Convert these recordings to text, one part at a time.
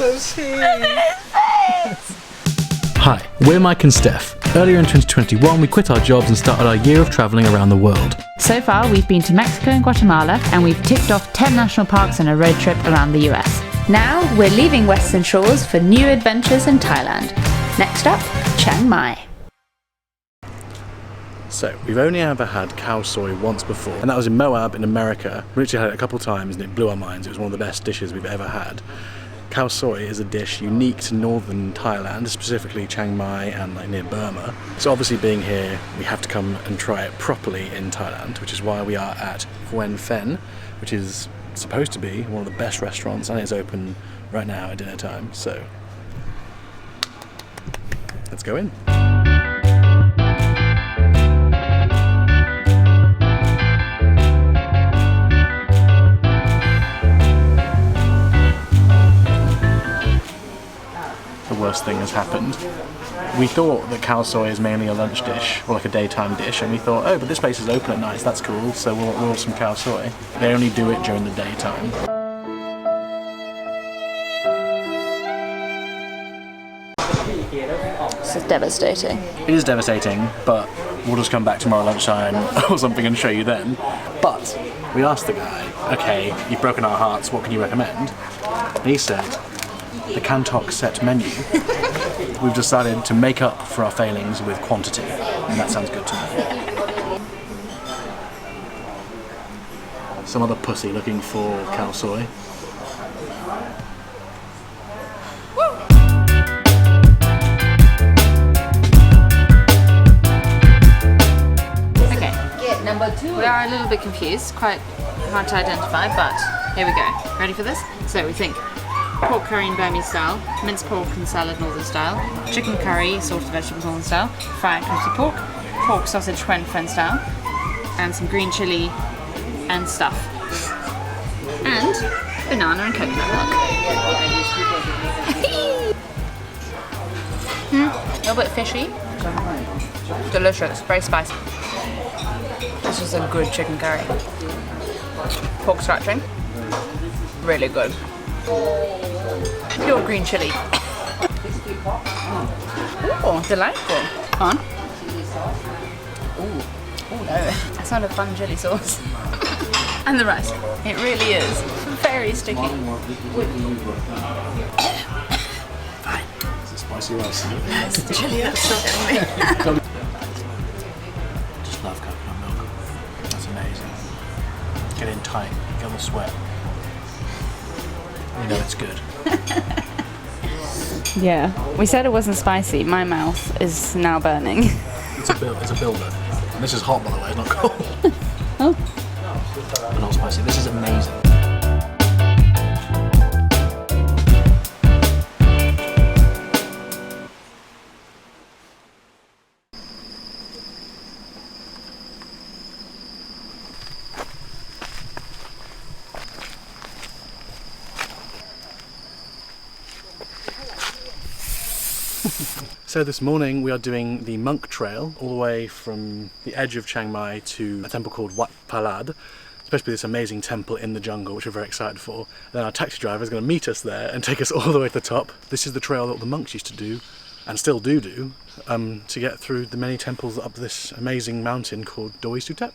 so sweet. Hi, we're Mike and Steph. Earlier in 2021, we quit our jobs and started our year of travelling around the world. So far, we've been to Mexico and Guatemala, and we've ticked off 10 national parks and a road trip around the US. Now, we're leaving Western Shores for new adventures in Thailand. Next up, Chiang Mai. So, we've only ever had khao soi once before, and that was in Moab in America. We literally had it a couple of times and it blew our minds. It was one of the best dishes we've ever had. Khao soi is a dish unique to northern Thailand, specifically Chiang Mai and near Burma. So obviously being here, we have to come and try it properly in Thailand, which is why we are at Huen Phen, which is supposed to be one of the best restaurants, and it's open right now at dinner time. So let's go in. Worst thing has happened. We thought that khao soi is mainly a lunch dish or like a daytime dish, and we thought, oh, but this place is open at night, so that's cool, so we'll order some khao soi. They only do it during the daytime. This is devastating. It is devastating, but we'll just come back tomorrow lunchtime or something and show you then. But we asked the guy, okay, you've broken our hearts, what can you recommend? And he said, the Cantok set menu. We've decided to make up for our failings with quantity, and that sounds good to me. Some other pussy looking for khao soi. Okay, number 2. We are a little bit confused, quite hard to identify, but here we go. Ready for this? So we think pork curry in Burmese style, minced pork and salad northern style, chicken curry, sauteed vegetables northern style, fried crispy pork, pork sausage Huen Phen style, and some green chili and stuff. And banana and coconut milk. A little bit fishy. Delicious, very spicy. This is a good chicken curry. Pork scratching. Really good. Pure green chili. Oh, delightful. On. Ooh, no. That's not a fun chili sauce. And the rice. It really is. Very sticky. Fine. Is it spicy rice? It's the chili that's still getting me. Just love coconut milk. That's amazing. Get in tight, get all the sweat. You know it's good. Yeah, we said it wasn't spicy. My mouth is now burning. It's a builder. And this is hot, by the way, it's not cold. Oh. But not spicy. This is amazing. So this morning we are doing the monk trail all the way from the edge of Chiang Mai to a temple called Wat Palad. It's supposed to be this amazing temple in the jungle, which we're very excited for. Then our taxi driver is going to meet us there and take us all the way to the top. This is the trail that the monks used to do, and still do, to get through the many temples up this amazing mountain called Doi Suthep.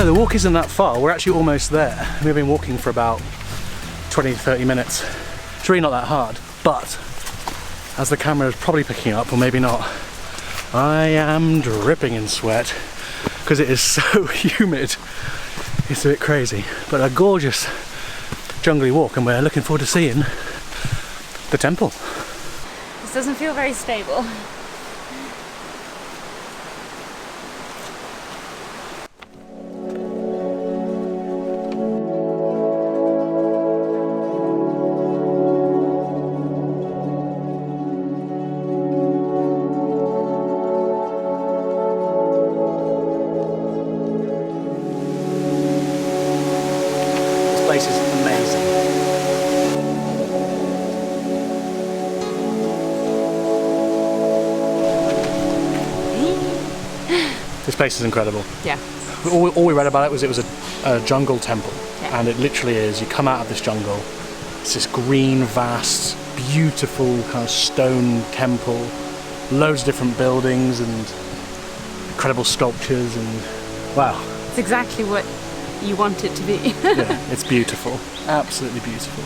So the walk isn't that far, we're actually almost there. We've been walking for about 20 to 30 minutes. It's really not that hard, but as the camera is probably picking up, or maybe not, I am dripping in sweat because it is so humid. It's a bit crazy, but a gorgeous jungly walk, and we're looking forward to seeing the temple. This doesn't feel very stable. This place is amazing. This place is incredible. Yeah. All we read about it was a jungle temple, Yeah. and it literally is. You come out of this jungle, it's this green, vast, beautiful kind of stone temple, loads of different buildings and incredible sculptures, and wow. It's exactly what you want it to be. Yeah, it's beautiful, absolutely beautiful.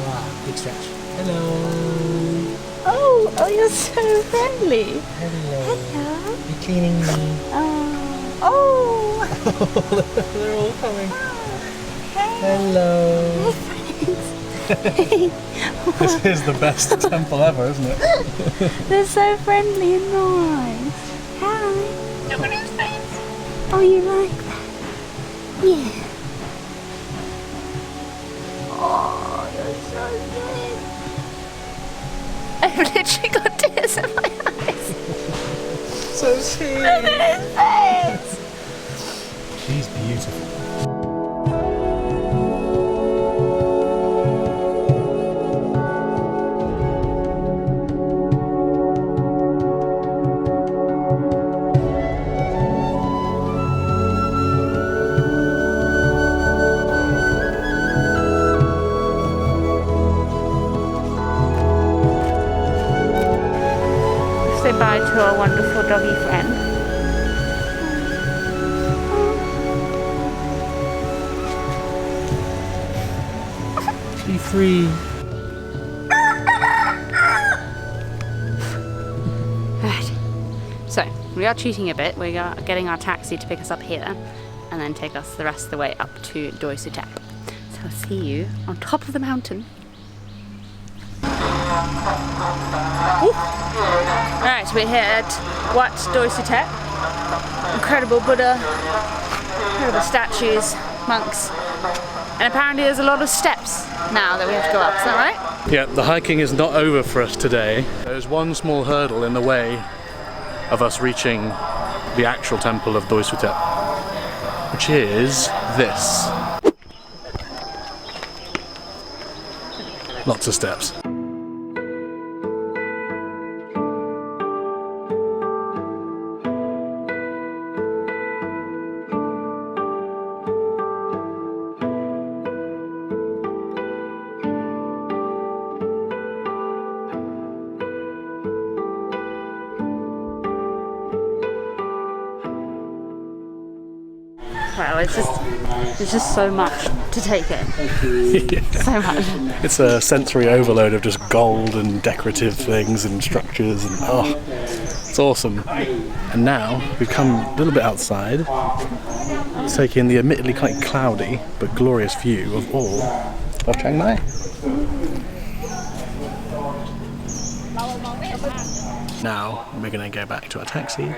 Wow, big stretch. Hello. Oh, you're so friendly. Hello. Hello. You're cleaning me. Oh. They're all coming. Hello. This is the best temple ever, isn't it? They're so friendly and nice. Hi. Nobody's face. Oh, you like that? Yeah. Oh, you're so good. I've literally got tears in my eyes. So sweet. Look at his face. She's beautiful. Say bye to our wonderful doggy friend. 3. Right. So, we are cheating a bit. We are getting our taxi to pick us up here and then take us the rest of the way up to Doi Suthep. So I'll see you on top of the mountain. Alright, we're here at Doi Suthep. Incredible Buddha, incredible statues, monks, and apparently there's a lot of steps now that we have to go up, is that right? Yeah, the hiking is not over for us today. There's one small hurdle in the way of us reaching the actual temple of Doi Suthep, which is this. Lots of steps. Well, it's just so much to take in. Yeah. So much. It's a sensory overload of just gold and decorative things and structures, and oh, it's awesome. And now we've come a little bit outside, taking the admittedly quite cloudy but glorious view of all of Chiang Mai. Now we're going to go back to our taxi,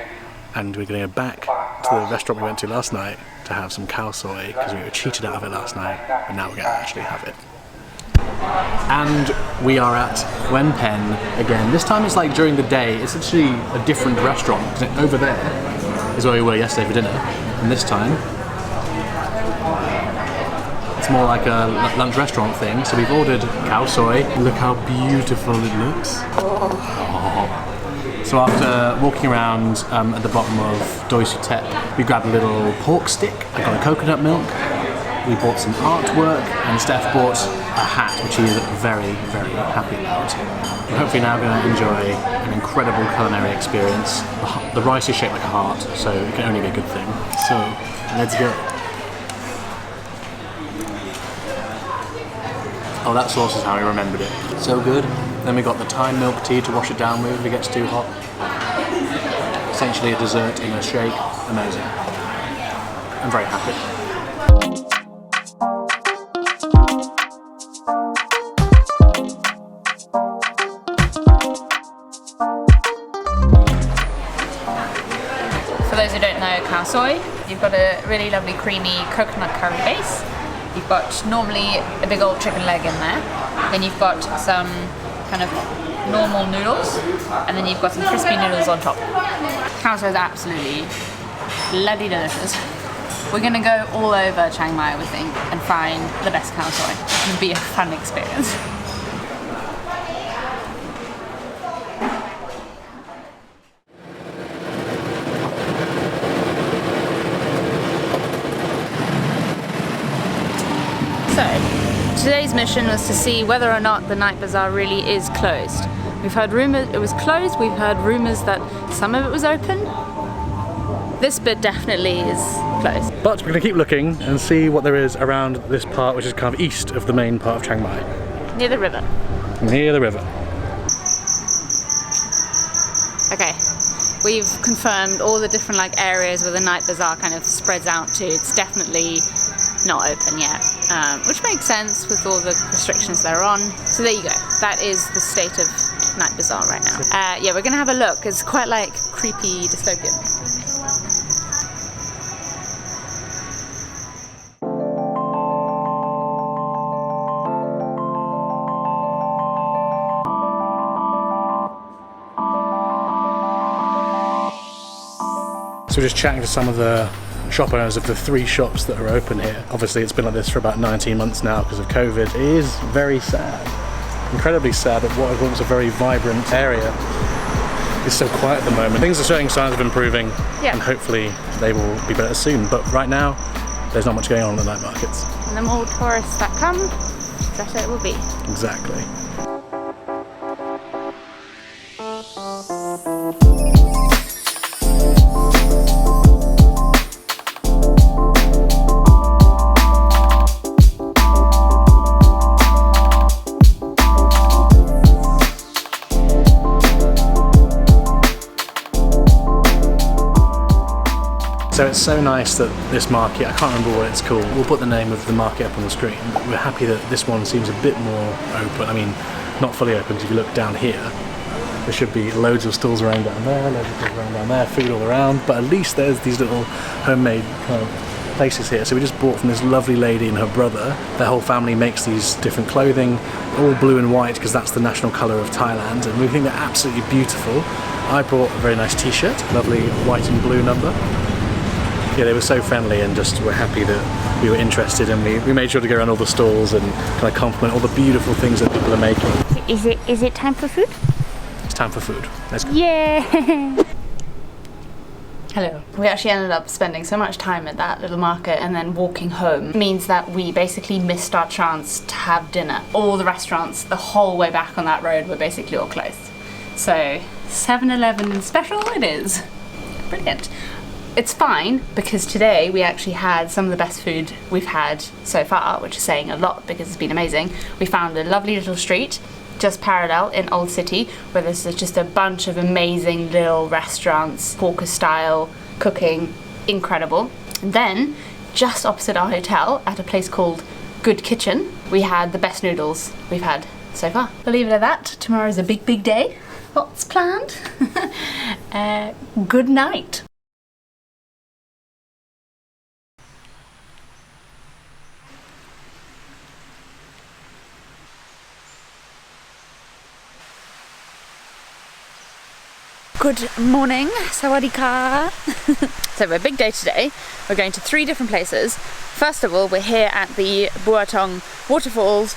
and we're going to go back to the restaurant we went to last night to have some khao soi, because we were cheated out of it last night, and now we're going to actually have it. And we are at Wen Pen again. This time it's like during the day. It's actually a different restaurant, because over there is where we were yesterday for dinner, and this time it's more like a lunch restaurant thing. So we've ordered khao soi. Look how beautiful it looks. Oh. So after walking around at the bottom of Doi Suthep, we grabbed a little pork stick. I got a coconut milk. We bought some artwork, and Steph bought a hat, which he is very, very happy about. We're hopefully now going to enjoy an incredible culinary experience. The rice is shaped like a heart, so it can only be a good thing. So, let's go. Oh, that sauce is how I remembered it. So good. Then we got the Thai milk tea to wash it down with if it gets too hot. Essentially a dessert in a shake. Amazing. I'm very happy. For those who don't know khao soi, you've got a really lovely creamy coconut curry base. You've got normally a big old chicken leg in there. Then you've got some kind of normal noodles, and then you've got some crispy noodles on top. Khao soi is absolutely bloody delicious. We're gonna go all over Chiang Mai, we think, and find the best khao soi. It's gonna be a fun experience. So, today's mission was to see whether or not the night bazaar really is closed. We've heard rumours it was closed, we've heard rumours that some of it was open. This bit definitely is closed. But we're going to keep looking and see what there is around this part, which is kind of east of the main part of Chiang Mai. Near the river. Near the river. Okay, we've confirmed all the different areas where the night bazaar kind of spreads out to. It's definitely not open yet, which makes sense with all the restrictions they're on. So there you go. That is the state of night bazaar right now. Yeah, we're gonna have a look. It's quite creepy dystopian. So we're just chatting to some of the shop owners of the 3 shops that are open here. Obviously it's been like this for about 19 months now because of COVID. It is very sad, incredibly sad that what was a very vibrant area is so quiet at the moment. Things are showing signs of improving, and hopefully they will be better soon. But right now, there's not much going on at the night markets. And the more tourists that come, the better it will be. Exactly. So it's so nice that this market, I can't remember what it's called, we'll put the name of the market up on the screen, but we're happy that this one seems a bit more open. I mean, not fully open, because if you look down here, there should be loads of stalls around down there, loads of stalls around down there, food all around, but at least there's these little homemade kind of places here. So we just bought from this lovely lady and her brother. Their whole family makes these different clothing, all blue and white, because that's the national colour of Thailand, and we think they're absolutely beautiful. I bought a very nice t-shirt, lovely white and blue number. Yeah, they were so friendly and just were happy that we were interested, and we made sure to go around all the stalls and kind of compliment all the beautiful things that people are making. Is it time for food? It's time for food. Let's go. Yeah. Hello. We actually ended up spending so much time at that little market and then walking home means that we basically missed our chance to have dinner. All the restaurants the whole way back on that road were basically all closed. So 7-Eleven special it is. Brilliant. It's fine because today we actually had some of the best food we've had so far, which is saying a lot because it's been amazing. We found a lovely little street just parallel in Old City where there's just a bunch of amazing little restaurants, hawker style cooking, incredible. And then just opposite our hotel at a place called Good Kitchen, we had the best noodles we've had so far. I'll leave it at that. Tomorrow's a big day. Lots planned. Good night. Good morning, sawadee-ka. So we're a big day today. We're going to 3 different places. First of all, we're here at the Buatong waterfalls,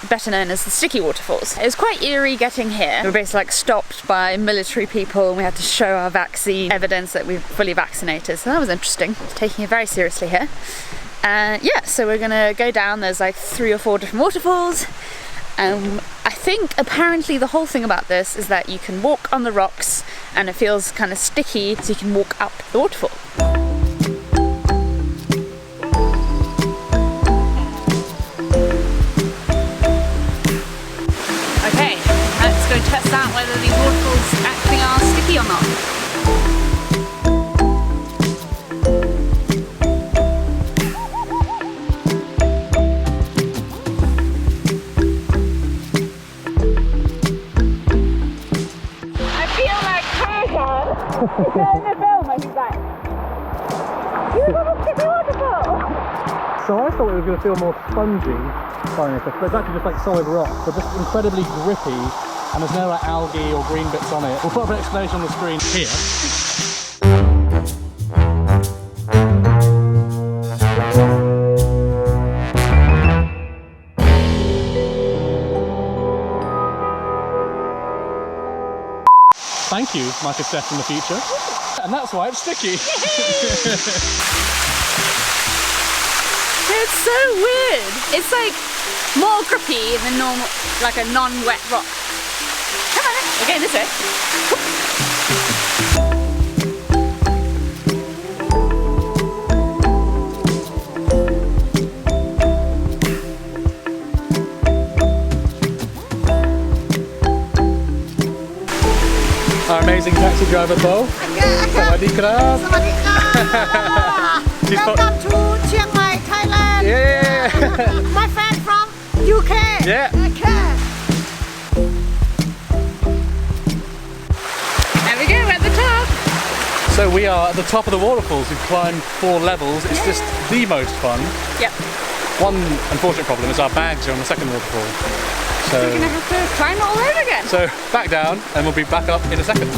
better known as the Sticky Waterfalls. It was quite eerie getting here. We were basically stopped by military people and we had to show our vaccine evidence that we're fully vaccinated. So that was interesting, taking it very seriously here. Yeah, so we're gonna go down. There's 3 or 4 different waterfalls. I think apparently the whole thing about this is that you can walk on the rocks and it feels kind of sticky, so you can walk up the waterfall. Okay, let's So I thought it was going to feel more spongy, but it's actually just like solid rock, but just incredibly grippy, and there's no like algae or green bits on it. We'll put up an explanation on the screen here. Thank you, Mike and Steph from the future. And that's why it's sticky. It's so weird. It's like more grippy than normal, like a non-wet rock. Come on, we're going this way. Our amazing taxi driver, Bo. Sawadee krab. Welcome to Chiang Mai, Thailand. Yeah. My friend from UK. Yeah. Okay. There we go, we're at the top. So we are at the top of the waterfalls. We've climbed 4 levels. It's just the most fun. Yep. One unfortunate problem is our bags are on the second waterfall. So We're gonna have to climb it all over again. So back down, and we'll be back up in a second.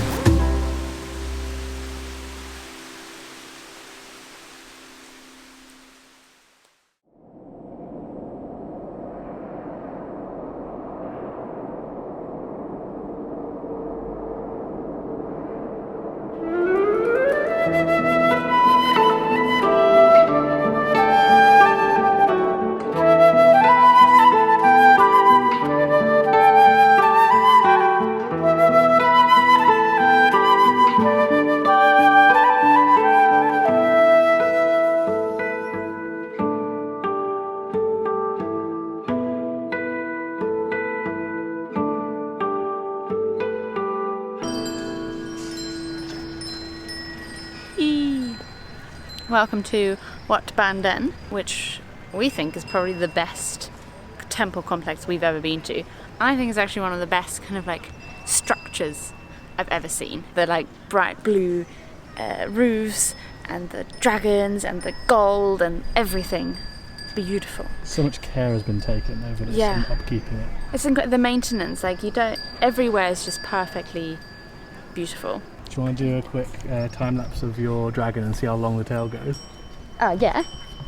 Welcome to Wat Banden, which we think is probably the best temple complex we've ever been to. I think it's actually one of the best kind of like structures I've ever seen. The like bright blue roofs and the dragons and the gold and everything. Beautiful. So much care has been taken over this Yeah. and upkeeping it. It's the maintenance, like you don't, everywhere is just perfectly beautiful. Do you want to do a quick time lapse of your dragon and see how long the tail goes? Yeah.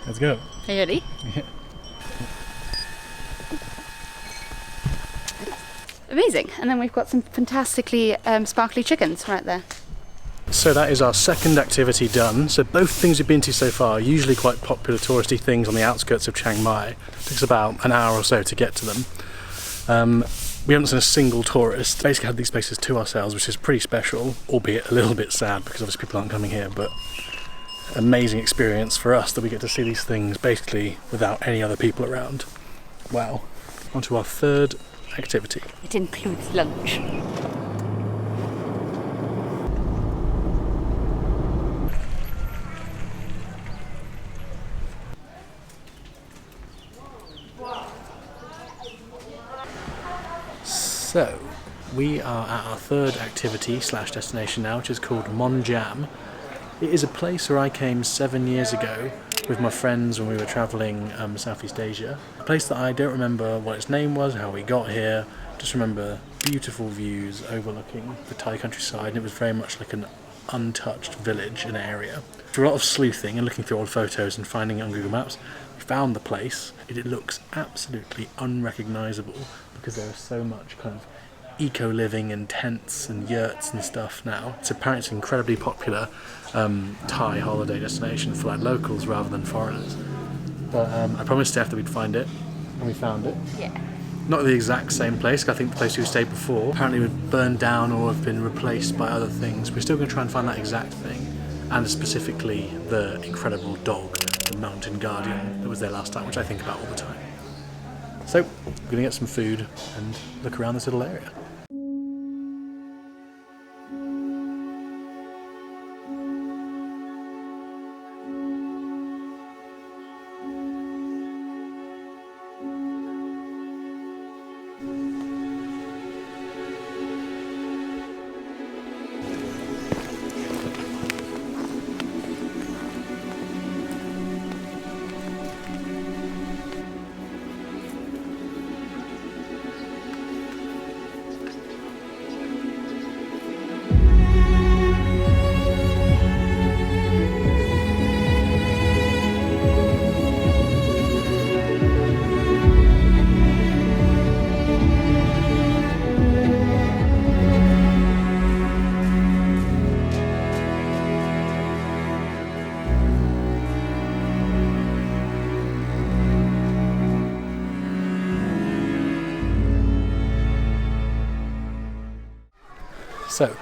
Let's go. Are you ready? Yeah. Amazing. And then we've got some fantastically sparkly chickens right there. So that is our second activity done. So both things we've been to so far are usually quite popular touristy things on the outskirts of Chiang Mai. It takes about an hour or so to get to them. We haven't seen a single tourist. Basically had these places to ourselves, which is pretty special, albeit a little bit sad because obviously people aren't coming here, but amazing experience for us that we get to see these things basically without any other people around. Wow. On to our third activity. It includes lunch. So, we are at our third activity / destination now, which is called Mon Jam. It is a place where I came 7 years ago with my friends when we were travelling Southeast Asia. A place that I don't remember what its name was, how we got here, just remember beautiful views overlooking the Thai countryside, and it was very much like an untouched village and area. Through a lot of sleuthing and looking through old photos and finding it on Google Maps, we found the place. It looks absolutely unrecognisable because there is so much kind of eco-living and tents and yurts and stuff now. So apparently it's an incredibly popular Thai holiday destination for like locals rather than foreigners. But I promised Steph that we'd find it, and we found it. Yeah. Not the exact same place, I think the place we stayed before apparently would burn down or have been replaced by other things. We're still going to try and find that exact thing, and specifically the incredible dog, the mountain guardian that was there last time, which I think about all the time. So, we're going to get some food and look around this little area. So,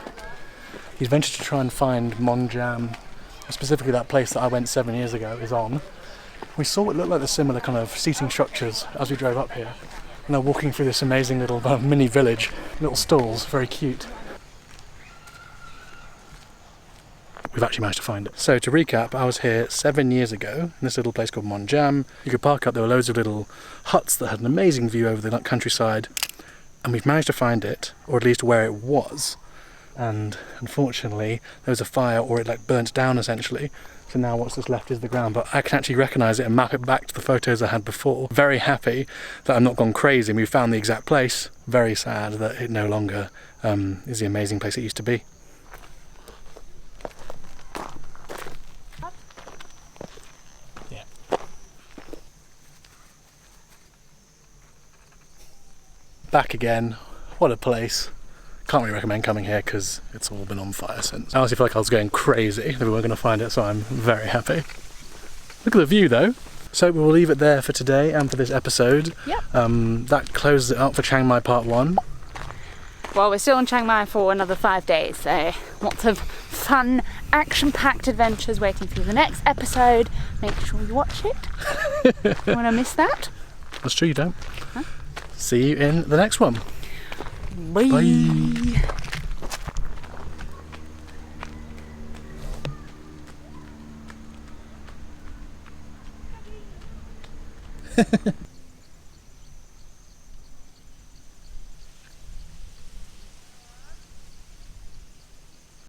he's ventured to try and find Monjam, specifically that place that I went 7 years ago is on. We saw what looked like the similar kind of seating structures as we drove up here. And they're walking through this amazing little mini village, little stalls, very cute. We've actually managed to find it. So to recap, I was here 7 years ago in this little place called Monjam. You could park up, there were loads of little huts that had an amazing view over the countryside. And we've managed to find it, or at least where it was. And unfortunately, there was a fire, or it like burnt down essentially. So now what's just left is the ground, but I can actually recognise it and map it back to the photos I had before. Very happy that I'm not gone crazy and we found the exact place. Very sad that it no longer is the amazing place it used to be. Yeah. Back again. What a place. Can't really recommend coming here because it's all been on fire since. I honestly feel like I was going crazy that we weren't going to find it, so I'm very happy. Look at the view though. So we'll leave it there for today and for this episode. Yep. That closes it up for Chiang Mai Part 1. Well, we're still in Chiang Mai for another 5 days, so lots of fun, action-packed adventures waiting for you. The next episode, make sure you watch it. You want to miss that? That's true, you don't. Huh? See you in the next one. Bye. Bye.